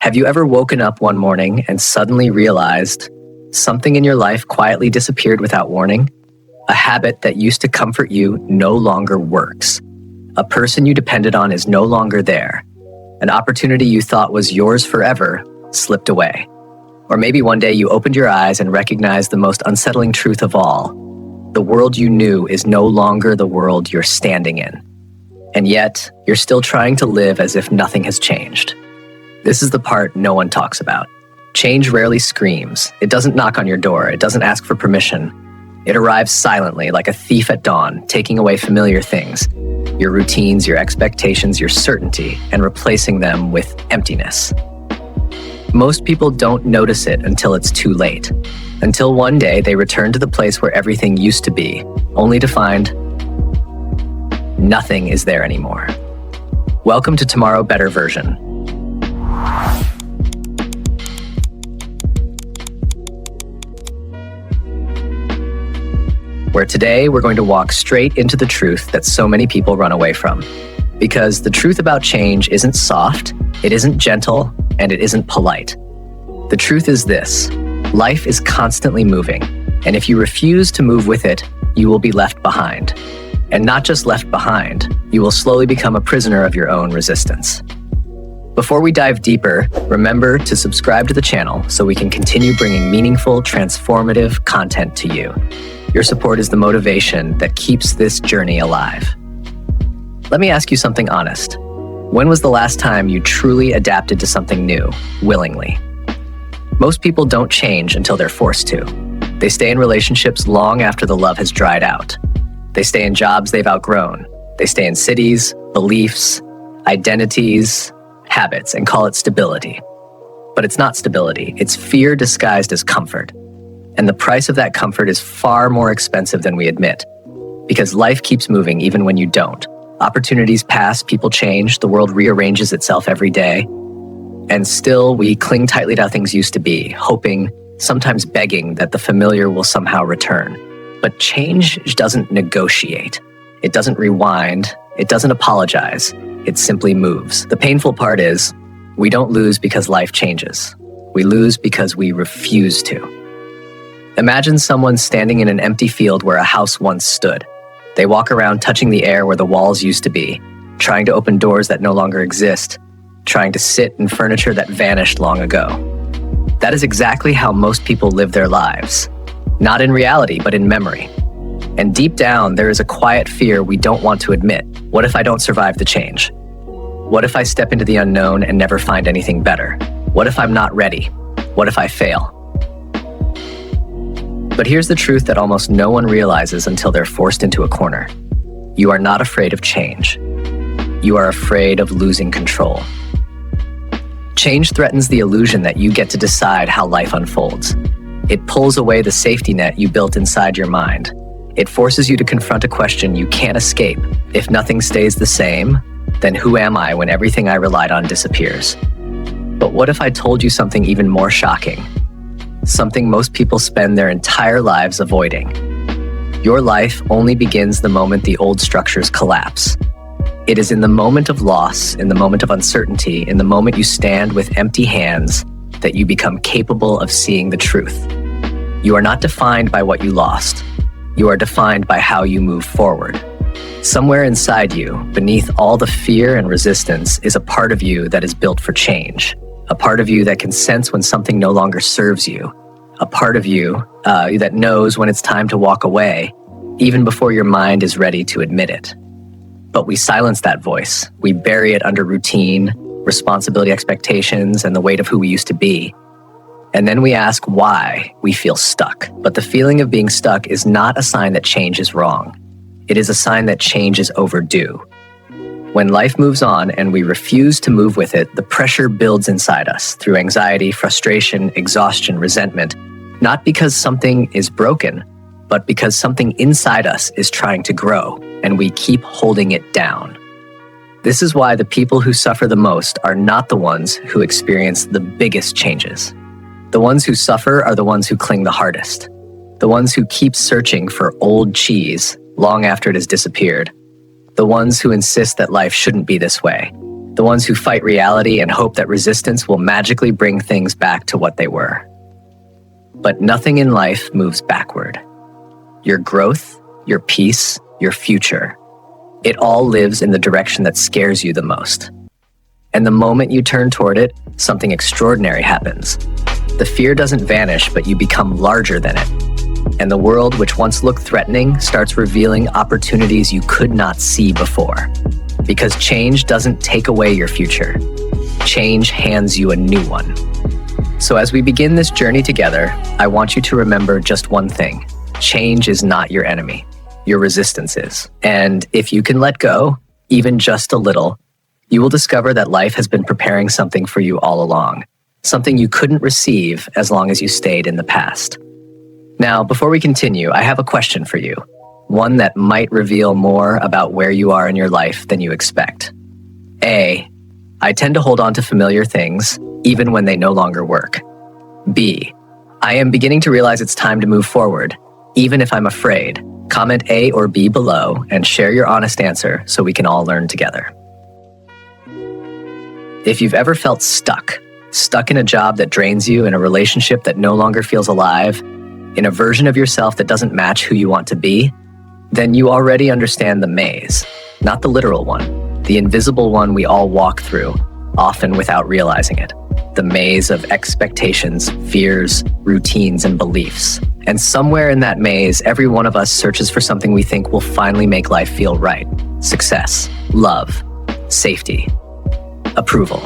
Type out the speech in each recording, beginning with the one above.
Have you ever woken up one morning and suddenly realized something in your life quietly disappeared without warning? A habit that used to comfort you no longer works. A person you depended on is no longer there. An opportunity you thought was yours forever slipped away. Or maybe one day you opened your eyes and recognized the most unsettling truth of all. The world you knew is no longer the world you're standing in. And yet, you're still trying to live as if nothing has changed. This is the part no one talks about. Change rarely screams. It doesn't knock on your door. It doesn't ask for permission. It arrives silently, like a thief at dawn, taking away familiar things, your routines, your expectations, your certainty, and replacing them with emptiness. Most people don't notice it until it's too late. Until one day they return to the place where everything used to be, only to find nothing is there anymore. Welcome to Tomorrow Better Version. Where today we're going to walk straight into the truth that so many people run away from. Because the truth about change isn't soft, it isn't gentle, and it isn't polite. The truth is this: life is constantly moving, and if you refuse to move with it, you will be left behind. And not just left behind, you will slowly become a prisoner of your own resistance. Before we dive deeper, remember to subscribe to the channel so we can continue bringing meaningful, transformative content to you. Your support is the motivation that keeps this journey alive. Let me ask you something honest. When was the last time you truly adapted to something new, willingly? Most people don't change until they're forced to. They stay in relationships long after the love has dried out. They stay in jobs they've outgrown. They stay in cities, beliefs, identities, habits, and call it stability. But it's not stability. It's fear disguised as comfort. And the price of that comfort is far more expensive than we admit. Because life keeps moving even when you don't. Opportunities pass, people change, the world rearranges itself every day. And still, we cling tightly to how things used to be, hoping, sometimes begging, that the familiar will somehow return. But change doesn't negotiate. It doesn't rewind. It doesn't apologize. It simply moves. The painful part is, we don't lose because life changes. We lose because we refuse to. Imagine someone standing in an empty field where a house once stood. They walk around touching the air where the walls used to be, trying to open doors that no longer exist, trying to sit in furniture that vanished long ago. That is exactly how most people live their lives. Not in reality, but in memory. And deep down, there is a quiet fear we don't want to admit. What if I don't survive the change? What if I step into the unknown and never find anything better? What if I'm not ready? What if I fail? But here's the truth that almost no one realizes until they're forced into a corner. You are not afraid of change. You are afraid of losing control. Change threatens the illusion that you get to decide how life unfolds. It pulls away the safety net you built inside your mind. It forces you to confront a question you can't escape. If nothing stays the same, then who am I when everything I relied on disappears? But what if I told you something even more shocking? Something most people spend their entire lives avoiding. Your life only begins the moment the old structures collapse. It is in the moment of loss, in the moment of uncertainty, in the moment you stand with empty hands, that you become capable of seeing the truth. You are not defined by what you lost. You are defined by how you move forward. Somewhere inside you, beneath all the fear and resistance, is a part of you that is built for change. A part of you that can sense when something no longer serves you. A part of you that knows when it's time to walk away, even before your mind is ready to admit it. But we silence that voice. We bury it under routine, responsibility expectations, and the weight of who we used to be. And then we ask why we feel stuck. But the feeling of being stuck is not a sign that change is wrong. It is a sign that change is overdue. When life moves on and we refuse to move with it, the pressure builds inside us through anxiety, frustration, exhaustion, resentment, not because something is broken, but because something inside us is trying to grow, and we keep holding it down. This is why the people who suffer the most are not the ones who experience the biggest changes. The ones who suffer are the ones who cling the hardest, the ones who keep searching for old cheese long after it has disappeared, the ones who insist that life shouldn't be this way, The ones who fight reality and hope that resistance will magically bring things back to what they were. But nothing in life moves backward. Your growth, your peace, your future, it all lives in the direction that scares you the most. And the moment you turn toward it, something extraordinary happens. The fear doesn't vanish, but you become larger than it. And the world, which once looked threatening, starts revealing opportunities you could not see before. Because change doesn't take away your future. Change hands you a new one. So as we begin this journey together, I want you to remember just one thing. Change is not your enemy. Your resistance is. And if you can let go, even just a little, you will discover that life has been preparing something for you all along. Something you couldn't receive as long as you stayed in the past. Now, before we continue, I have a question for you. One that might reveal more about where you are in your life than you expect. A, I tend to hold on to familiar things, even when they no longer work. B, I am beginning to realize it's time to move forward, even if I'm afraid. Comment A or B below and share your honest answer so we can all learn together. If you've ever felt stuck in a job that drains you, in a relationship that no longer feels alive, in a version of yourself that doesn't match who you want to be, then you already understand the maze, not the literal one, the invisible one we all walk through, often without realizing it. The maze of expectations, fears, routines, and beliefs. And somewhere in that maze, every one of us searches for something we think will finally make life feel right. Success, love, safety, approval,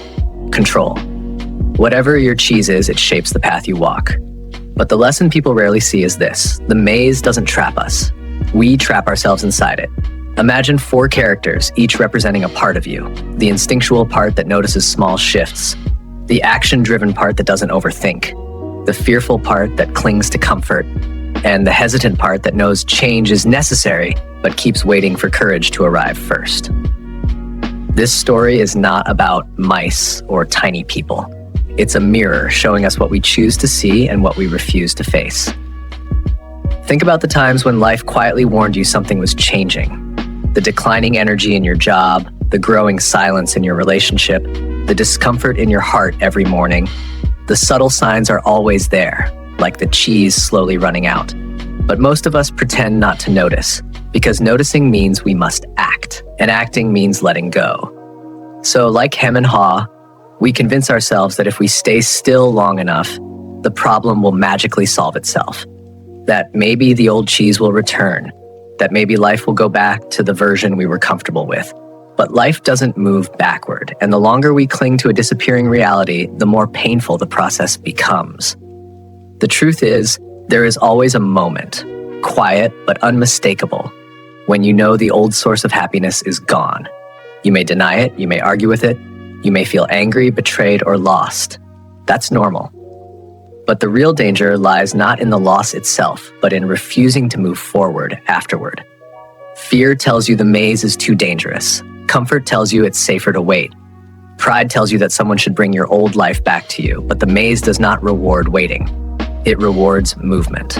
control. Whatever your cheese is, it shapes the path you walk. But the lesson people rarely see is this: the maze doesn't trap us. We trap ourselves inside it. Imagine 4 characters, each representing a part of you. The instinctual part that notices small shifts. The action-driven part that doesn't overthink. The fearful part that clings to comfort. And the hesitant part that knows change is necessary, but keeps waiting for courage to arrive first. This story is not about mice or tiny people. It's a mirror showing us what we choose to see and what we refuse to face. Think about the times when life quietly warned you something was changing. The declining energy in your job, the growing silence in your relationship, the discomfort in your heart every morning. The subtle signs are always there, like the cheese slowly running out. But most of us pretend not to notice, because noticing means we must act, and acting means letting go. So like hem and haw, we convince ourselves that if we stay still long enough, the problem will magically solve itself. That maybe the old cheese will return, that maybe life will go back to the version we were comfortable with. But life doesn't move backward, and the longer we cling to a disappearing reality, the more painful the process becomes. The truth is, there is always a moment, quiet but unmistakable, when you know the old source of happiness is gone. You may deny it, you may argue with it, you may feel angry, betrayed, or lost. That's normal. But the real danger lies not in the loss itself, but in refusing to move forward afterward. Fear tells you the maze is too dangerous. Comfort tells you it's safer to wait. Pride tells you that someone should bring your old life back to you, but the maze does not reward waiting. It rewards movement.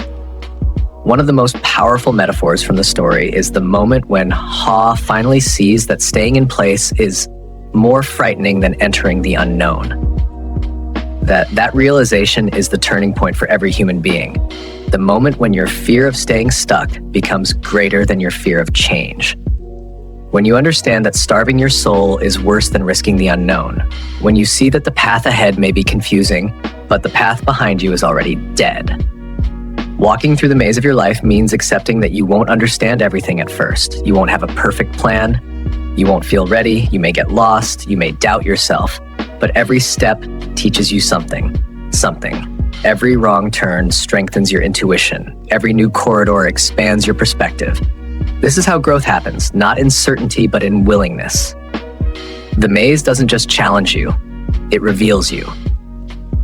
One of the most powerful metaphors from the story is the moment when Ha finally sees that staying in place is more frightening than entering the unknown. That realization is the turning point for every human being. The moment when your fear of staying stuck becomes greater than your fear of change. When you understand that starving your soul is worse than risking the unknown. When you see that the path ahead may be confusing, but the path behind you is already dead. Walking through the maze of your life means accepting that you won't understand everything at first. You won't have a perfect plan. You won't feel ready. You may get lost. You may doubt yourself. But every step teaches you something. Every wrong turn strengthens your intuition. Every new corridor expands your perspective. This is how growth happens, not in certainty, but in willingness. The maze doesn't just challenge you, it reveals you.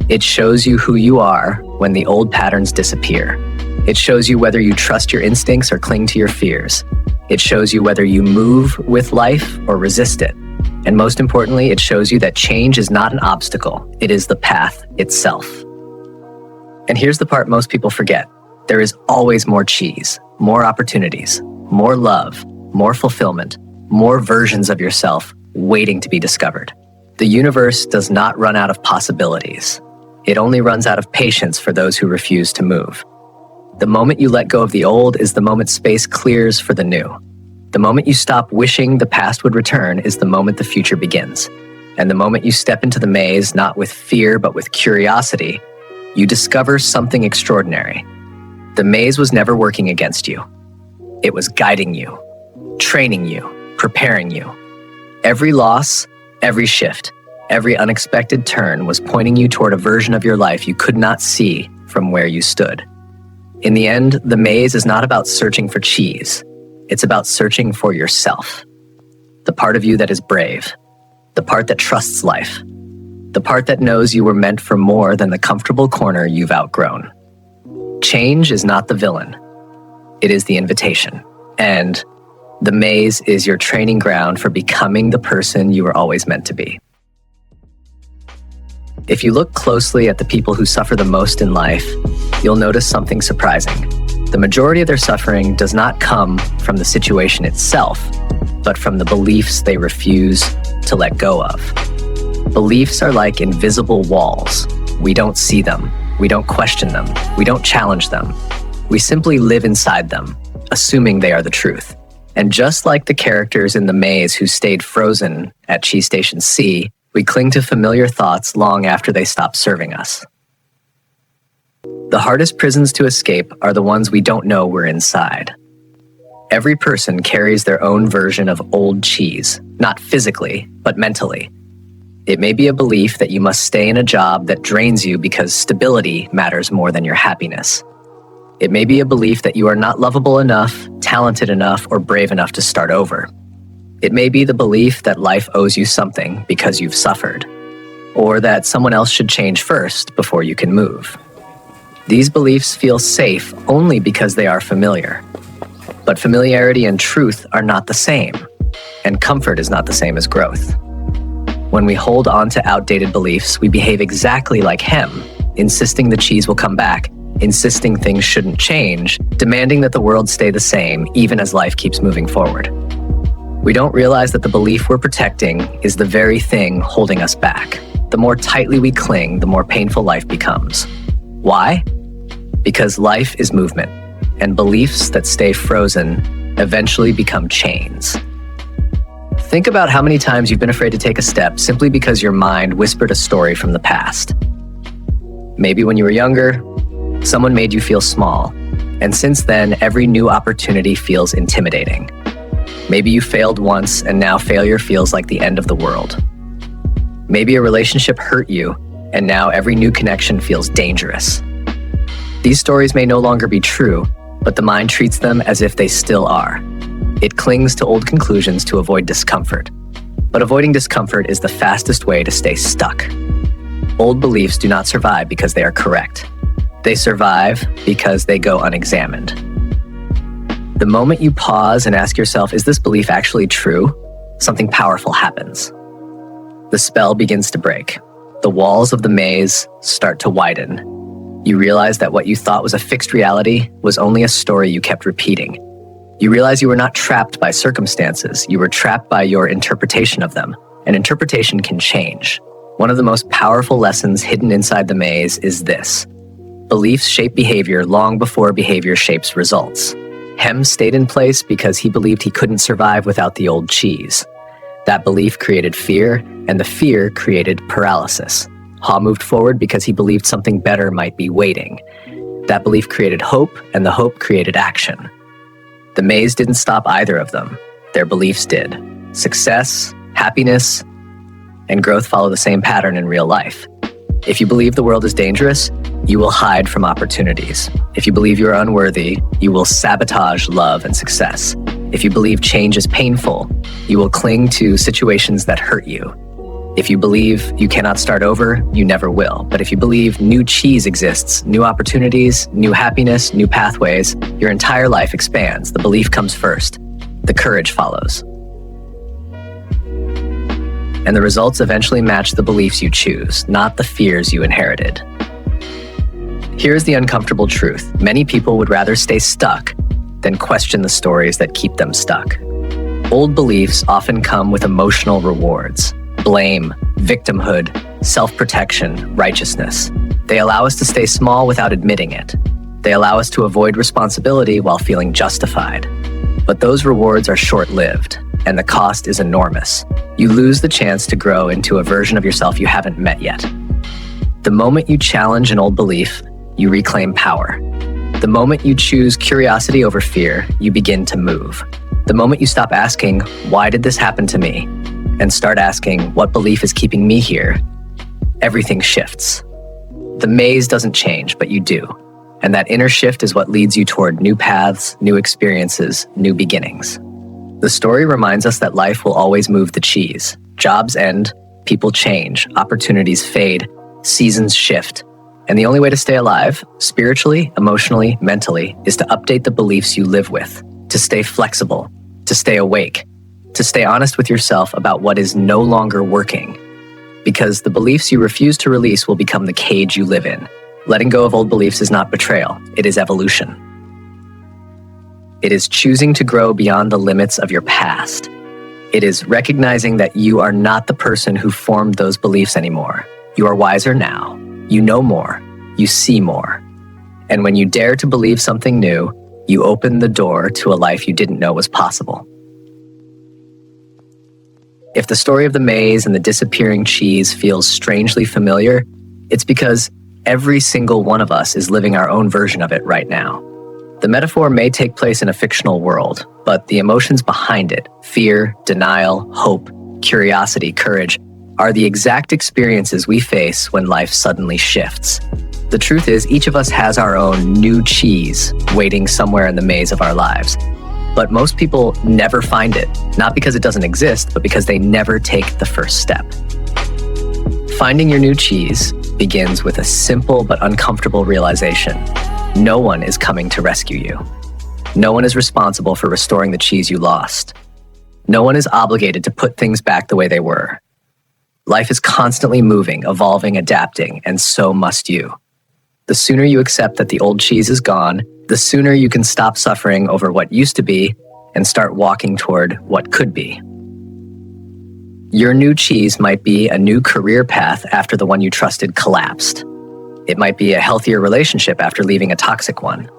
It shows you who you are when the old patterns disappear. It shows you whether you trust your instincts or cling to your fears. It shows you whether you move with life or resist it. And most importantly, it shows you that change is not an obstacle, it is the path itself. And here's the part most people forget. There is always more cheese, more opportunities, more love, more fulfillment, more versions of yourself waiting to be discovered. The universe does not run out of possibilities. It only runs out of patience for those who refuse to move. The moment you let go of the old is the moment space clears for the new. The moment you stop wishing the past would return is the moment the future begins. And the moment you step into the maze, not with fear, but with curiosity, you discover something extraordinary. The maze was never working against you. It was guiding you, training you, preparing you. Every loss, every shift, every unexpected turn was pointing you toward a version of your life you could not see from where you stood. In the end, the maze is not about searching for cheese. It's about searching for yourself. The part of you that is brave. The part that trusts life. The part that knows you were meant for more than the comfortable corner you've outgrown. Change is not the villain. It is the invitation. And the maze is your training ground for becoming the person you were always meant to be. If you look closely at the people who suffer the most in life, you'll notice something surprising. The majority of their suffering does not come from the situation itself, but from the beliefs they refuse to let go of. Beliefs are like invisible walls. We don't see them. We don't question them. We don't challenge them. We simply live inside them, assuming they are the truth. And just like the characters in the maze who stayed frozen at Cheese Station C, we cling to familiar thoughts long after they stop serving us. The hardest prisons to escape are the ones we don't know we're inside. Every person carries their own version of old cheese, not physically, but mentally. It may be a belief that you must stay in a job that drains you because stability matters more than your happiness. It may be a belief that you are not lovable enough, talented enough, or brave enough to start over. It may be the belief that life owes you something because you've suffered, or that someone else should change first before you can move. These beliefs feel safe only because they are familiar. But familiarity and truth are not the same, and comfort is not the same as growth. When we hold on to outdated beliefs, we behave exactly like Hem, insisting the cheese will come back, insisting things shouldn't change, demanding that the world stay the same even as life keeps moving forward. We don't realize that the belief we're protecting is the very thing holding us back. The more tightly we cling, the more painful life becomes. Why? Because life is movement, and beliefs that stay frozen eventually become chains. Think about how many times you've been afraid to take a step simply because your mind whispered a story from the past. Maybe when you were younger, someone made you feel small, and since then, every new opportunity feels intimidating. Maybe you failed once, and now failure feels like the end of the world. Maybe a relationship hurt you, and now every new connection feels dangerous. These stories may no longer be true, but the mind treats them as if they still are. It clings to old conclusions to avoid discomfort. But avoiding discomfort is the fastest way to stay stuck. Old beliefs do not survive because they are correct. They survive because they go unexamined. The moment you pause and ask yourself, is this belief actually true? Something powerful happens. The spell begins to break. The walls of the maze start to widen. You realize that what you thought was a fixed reality was only a story you kept repeating. You realize you were not trapped by circumstances. You were trapped by your interpretation of them. And interpretation can change. One of the most powerful lessons hidden inside the maze is this. Beliefs shape behavior long before behavior shapes results. Hem stayed in place because he believed he couldn't survive without the old cheese. That belief created fear, and the fear created paralysis. Ha moved forward because he believed something better might be waiting. That belief created hope, and the hope created action. The maze didn't stop either of them. Their beliefs did. Success, happiness, and growth follow the same pattern in real life. If you believe the world is dangerous, you will hide from opportunities. If you believe you are unworthy, you will sabotage love and success. If you believe change is painful, you will cling to situations that hurt you. If you believe you cannot start over, you never will. But if you believe new cheese exists, new opportunities, new happiness, new pathways, your entire life expands. The belief comes first. The courage follows. And the results eventually match the beliefs you choose, not the fears you inherited. Here's the uncomfortable truth. Many people would rather stay stuck than question the stories that keep them stuck. Old beliefs often come with emotional rewards. Blame, victimhood, self-protection, righteousness. They allow us to stay small without admitting it. They allow us to avoid responsibility while feeling justified. But those rewards are short-lived, and the cost is enormous. You lose the chance to grow into a version of yourself you haven't met yet. The moment you challenge an old belief, you reclaim power. The moment you choose curiosity over fear, you begin to move. The moment you stop asking, "Why did this happen to me?" and start asking, "What belief is keeping me here?" everything shifts. The maze doesn't change, but you do. And that inner shift is what leads you toward new paths, new experiences, new beginnings. The story reminds us that life will always move the cheese. Jobs end, people change, opportunities fade, seasons shift. And the only way to stay alive, spiritually, emotionally, mentally, is to update the beliefs you live with, to stay flexible, to stay awake, to stay honest with yourself about what is no longer working. Because the beliefs you refuse to release will become the cage you live in. Letting go of old beliefs is not betrayal, it is evolution. It is choosing to grow beyond the limits of your past. It is recognizing that you are not the person who formed those beliefs anymore. You are wiser now. You know more. You see more. And when you dare to believe something new, you open the door to a life you didn't know was possible. If the story of the maze and the disappearing cheese feels strangely familiar, it's because every single one of us is living our own version of it right now. The metaphor may take place in a fictional world, but the emotions behind it, fear, denial, hope, curiosity, courage, are the exact experiences we face when life suddenly shifts. The truth is, each of us has our own new cheese waiting somewhere in the maze of our lives. But most people never find it, not because it doesn't exist, but because they never take the first step. Finding your new cheese begins with a simple but uncomfortable realization. No one is coming to rescue you. No one is responsible for restoring the cheese you lost. No one is obligated to put things back the way they were. Life is constantly moving, evolving, adapting, and so must you. The sooner you accept that the old cheese is gone, the sooner you can stop suffering over what used to be and start walking toward what could be. Your new cheese might be a new career path after the one you trusted collapsed. It might be a healthier relationship after leaving a toxic one.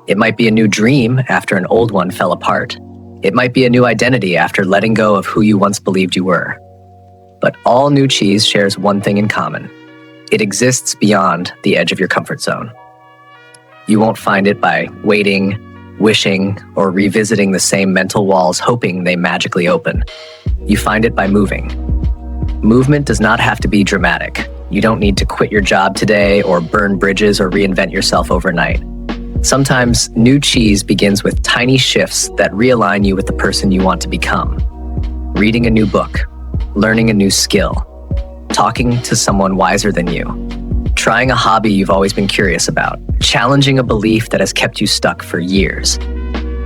It might be a new dream after an old one fell apart. It might be a new identity after letting go of who you once believed you were. But all new cheese shares one thing in common. It exists beyond the edge of your comfort zone. You won't find it by waiting, wishing, or revisiting the same mental walls hoping they magically open. You find it by moving. Movement does not have to be dramatic. You don't need to quit your job today or burn bridges or reinvent yourself overnight. Sometimes new cheese begins with tiny shifts that realign you with the person you want to become. Reading a new book, learning a new skill, talking to someone wiser than you, trying a hobby you've always been curious about, challenging a belief that has kept you stuck for years.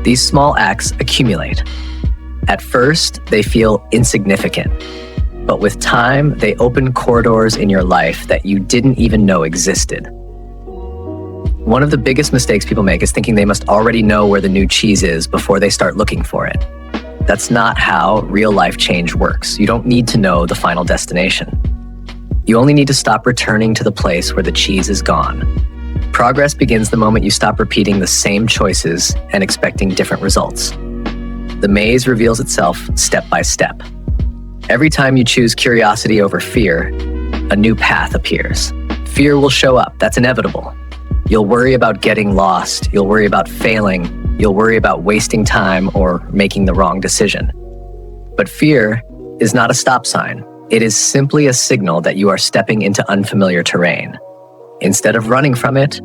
These small acts accumulate. At first, they feel insignificant, but with time, they open corridors in your life that you didn't even know existed. One of the biggest mistakes people make is thinking they must already know where the new cheese is before they start looking for it. That's not how real life change works. You don't need to know the final destination. You only need to stop returning to the place where the cheese is gone. Progress begins the moment you stop repeating the same choices and expecting different results. The maze reveals itself step by step. Every time you choose curiosity over fear, a new path appears. Fear will show up, that's inevitable. You'll worry about getting lost, you'll worry about failing, you'll worry about wasting time or making the wrong decision. But fear is not a stop sign. It is simply a signal that you are stepping into unfamiliar terrain. Instead of running from it,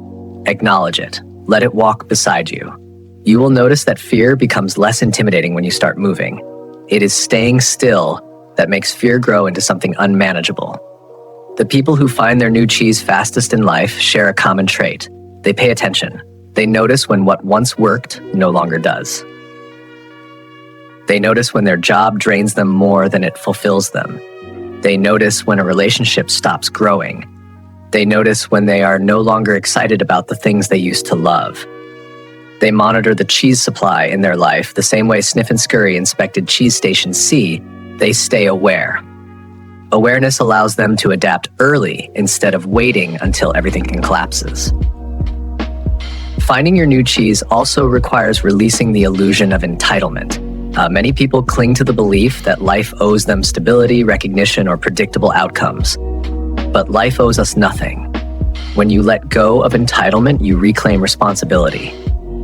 acknowledge it. Let it walk beside you. You will notice that fear becomes less intimidating when you start moving. It is staying still that makes fear grow into something unmanageable. The people who find their new cheese fastest in life share a common trait. They pay attention. They notice when what once worked no longer does. They notice when their job drains them more than it fulfills them. They notice when a relationship stops growing. They notice when they are no longer excited about the things they used to love. They monitor the cheese supply in their life the same way Sniff and Scurry inspected cheese station C. They stay aware. Awareness allows them to adapt early instead of waiting until everything collapses. Finding your new cheese also requires releasing the illusion of entitlement. Many people cling to the belief that life owes them stability, recognition, or predictable outcomes. But life owes us nothing. When you let go of entitlement, you reclaim responsibility.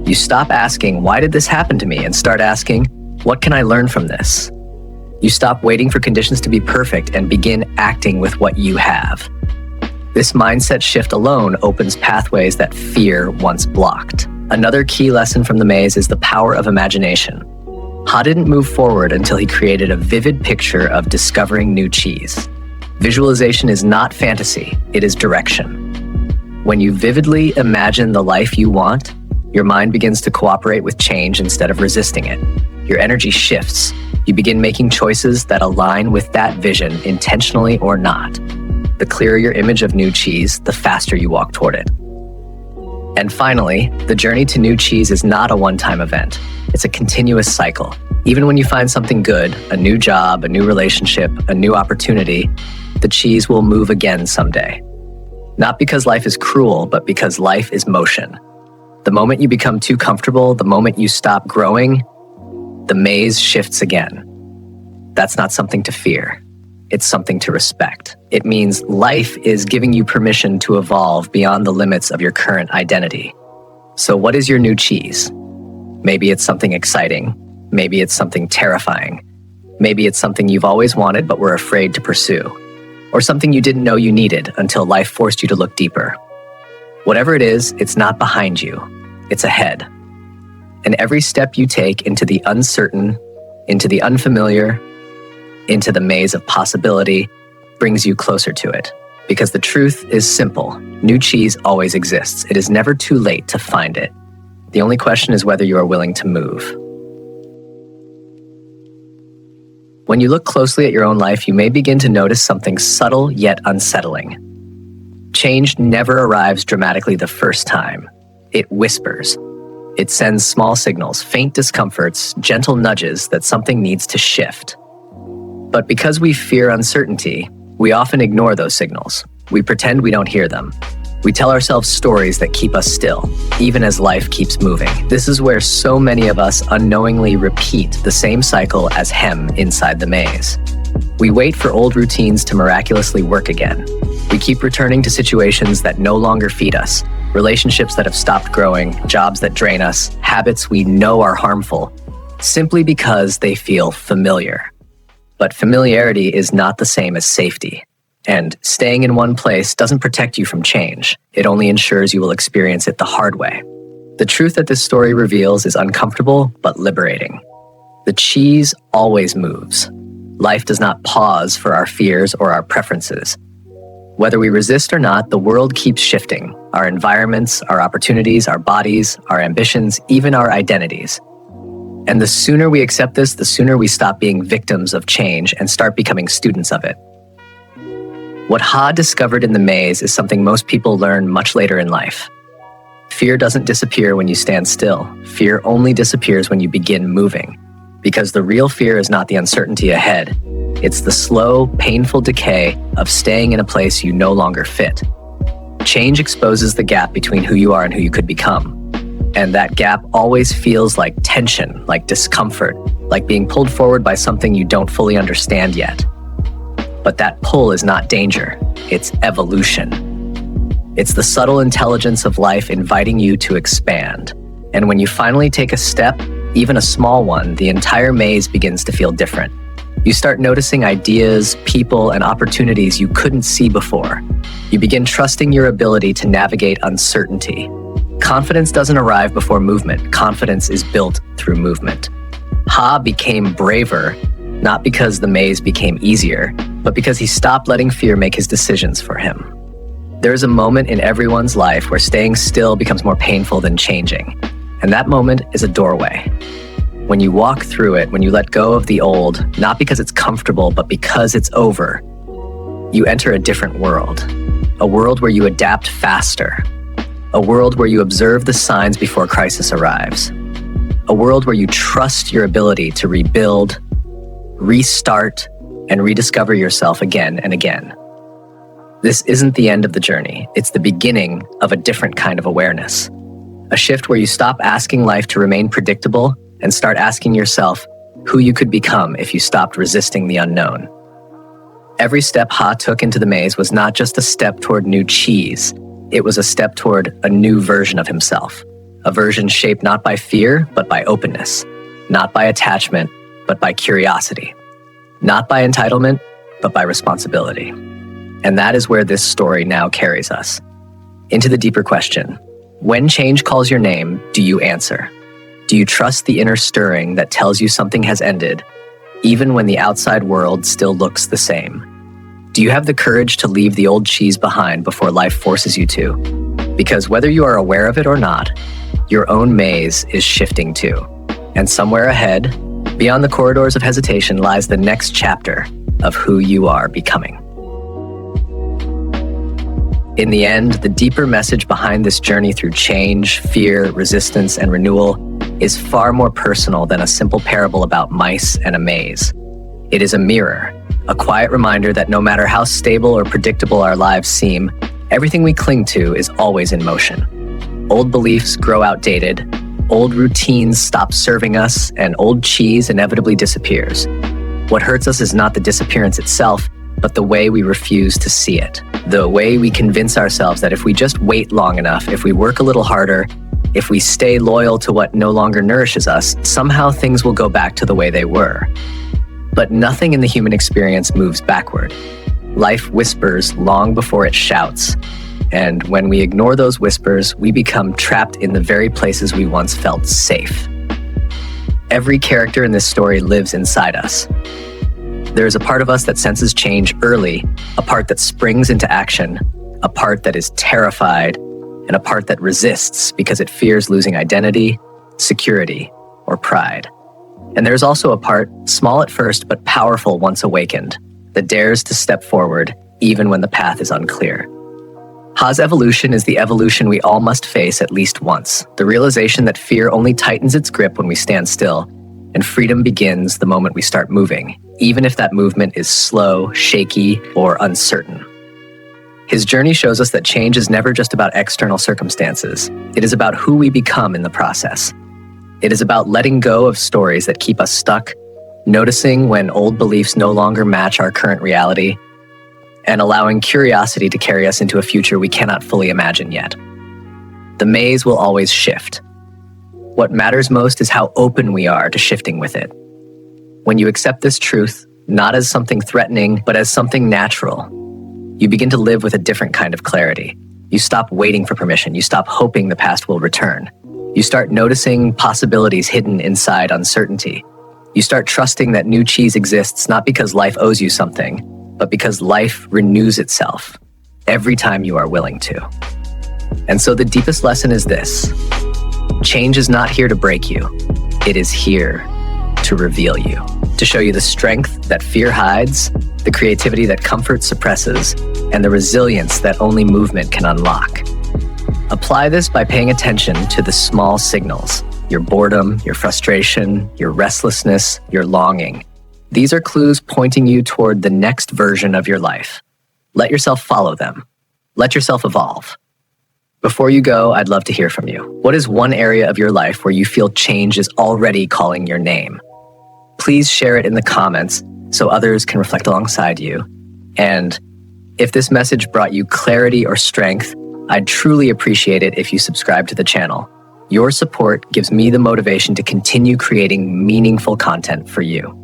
You stop asking, "Why did this happen to me?" and start asking, "What can I learn from this?" You stop waiting for conditions to be perfect and begin acting with what you have. This mindset shift alone opens pathways that fear once blocked. Another key lesson from the maze is the power of imagination. Ha didn't move forward until he created a vivid picture of discovering new cheese. Visualization is not fantasy, it is direction. When you vividly imagine the life you want, your mind begins to cooperate with change instead of resisting it. Your energy shifts. You begin making choices that align with that vision, intentionally or not. The clearer your image of new cheese, the faster you walk toward it. And finally, the journey to new cheese is not a one-time event. It's a continuous cycle. Even when you find something good, a new job, a new relationship, a new opportunity, the cheese will move again someday. Not because life is cruel, but because life is motion. The moment you become too comfortable, the moment you stop growing, the maze shifts again. That's not something to fear. It's something to respect. It means life is giving you permission to evolve beyond the limits of your current identity. So what is your new cheese? Maybe it's something exciting. Maybe it's something terrifying. Maybe it's something you've always wanted but were afraid to pursue. Or something you didn't know you needed until life forced you to look deeper. Whatever it is, it's not behind you. It's ahead. And every step you take into the uncertain, into the unfamiliar, into the maze of possibility brings you closer to it. Because the truth is simple. New cheese always exists. It is never too late to find it. The only question is whether you are willing to move. When you look closely at your own life, you may begin to notice something subtle yet unsettling. Change never arrives dramatically the first time. It whispers. It sends small signals, faint discomforts, gentle nudges that something needs to shift. But because we fear uncertainty, we often ignore those signals. We pretend we don't hear them. We tell ourselves stories that keep us still, even as life keeps moving. This is where so many of us unknowingly repeat the same cycle as Hem inside the maze. We wait for old routines to miraculously work again. We keep returning to situations that no longer feed us, relationships that have stopped growing, jobs that drain us, habits we know are harmful, simply because they feel familiar. But familiarity is not the same as safety. And staying in one place doesn't protect you from change. It only ensures you will experience it the hard way. The truth that this story reveals is uncomfortable, but liberating. The cheese always moves. Life does not pause for our fears or our preferences. Whether we resist or not, the world keeps shifting. Our environments, our opportunities, our bodies, our ambitions, even our identities. And the sooner we accept this, the sooner we stop being victims of change and start becoming students of it. What Ha discovered in the maze is something most people learn much later in life. Fear doesn't disappear when you stand still. Fear only disappears when you begin moving. Because the real fear is not the uncertainty ahead. It's the slow, painful decay of staying in a place you no longer fit. Change exposes the gap between who you are and who you could become. And that gap always feels like tension, like discomfort, like being pulled forward by something you don't fully understand yet. But that pull is not danger, it's evolution. It's the subtle intelligence of life inviting you to expand. And when you finally take a step, even a small one, the entire maze begins to feel different. You start noticing ideas, people, and opportunities you couldn't see before. You begin trusting your ability to navigate uncertainty. Confidence doesn't arrive before movement. Confidence is built through movement. Ha became braver, not because the maze became easier, but because he stopped letting fear make his decisions for him. There is a moment in everyone's life where staying still becomes more painful than changing. And that moment is a doorway. When you walk through it, when you let go of the old, not because it's comfortable, but because it's over, you enter a different world. A world where you adapt faster. A world where you observe the signs before crisis arrives. A world where you trust your ability to rebuild, restart, and rediscover yourself again and again. This isn't the end of the journey. It's the beginning of a different kind of awareness. A shift where you stop asking life to remain predictable and start asking yourself who you could become if you stopped resisting the unknown. Every step Ha took into the maze was not just a step toward new cheese. It was a step toward a new version of himself. A version shaped not by fear, but by openness. Not by attachment, but by curiosity. Not by entitlement, but by responsibility. And that is where this story now carries us. Into the deeper question. When change calls your name, do you answer? Do you trust the inner stirring that tells you something has ended, even when the outside world still looks the same? Do you have the courage to leave the old cheese behind before life forces you to? Because whether you are aware of it or not, your own maze is shifting too. And somewhere ahead, beyond the corridors of hesitation, lies the next chapter of who you are becoming. In the end, the deeper message behind this journey through change, fear, resistance, and renewal is far more personal than a simple parable about mice and a maze. It is a mirror, a quiet reminder that no matter how stable or predictable our lives seem, everything we cling to is always in motion. Old beliefs grow outdated, old routines stop serving us, and old cheese inevitably disappears. What hurts us is not the disappearance itself, but the way we refuse to see it. The way we convince ourselves that if we just wait long enough, if we work a little harder, if we stay loyal to what no longer nourishes us, somehow things will go back to the way they were. But nothing in the human experience moves backward. Life whispers long before it shouts. And when we ignore those whispers, we become trapped in the very places we once felt safe. Every character in this story lives inside us. There is a part of us that senses change early, a part that springs into action, a part that is terrified, and a part that resists because it fears losing identity, security, or pride. And there's also a part, small at first but powerful once awakened, that dares to step forward even when the path is unclear. Ha's evolution is the evolution we all must face at least once, the realization that fear only tightens its grip when we stand still, and freedom begins the moment we start moving, even if that movement is slow, shaky, or uncertain. His journey shows us that change is never just about external circumstances. It is about who we become in the process. It is about letting go of stories that keep us stuck, noticing when old beliefs no longer match our current reality, and allowing curiosity to carry us into a future we cannot fully imagine yet. The maze will always shift. What matters most is how open we are to shifting with it. When you accept this truth, not as something threatening, but as something natural, you begin to live with a different kind of clarity. You stop waiting for permission. You stop hoping the past will return. You start noticing possibilities hidden inside uncertainty. You start trusting that new cheese exists not because life owes you something, but because life renews itself every time you are willing to. And so the deepest lesson is this: change is not here to break you. It is here to reveal you, to show you the strength that fear hides, the creativity that comfort suppresses, and the resilience that only movement can unlock. Apply this by paying attention to the small signals: your boredom, your frustration, your restlessness, your longing. These are clues pointing you toward the next version of your life. Let yourself follow them. Let yourself evolve. Before you go, I'd love to hear from you. What is one area of your life where you feel change is already calling your name? Please share it in the comments so others can reflect alongside you. And if this message brought you clarity or strength, I'd truly appreciate it if you subscribe to the channel. Your support gives me the motivation to continue creating meaningful content for you.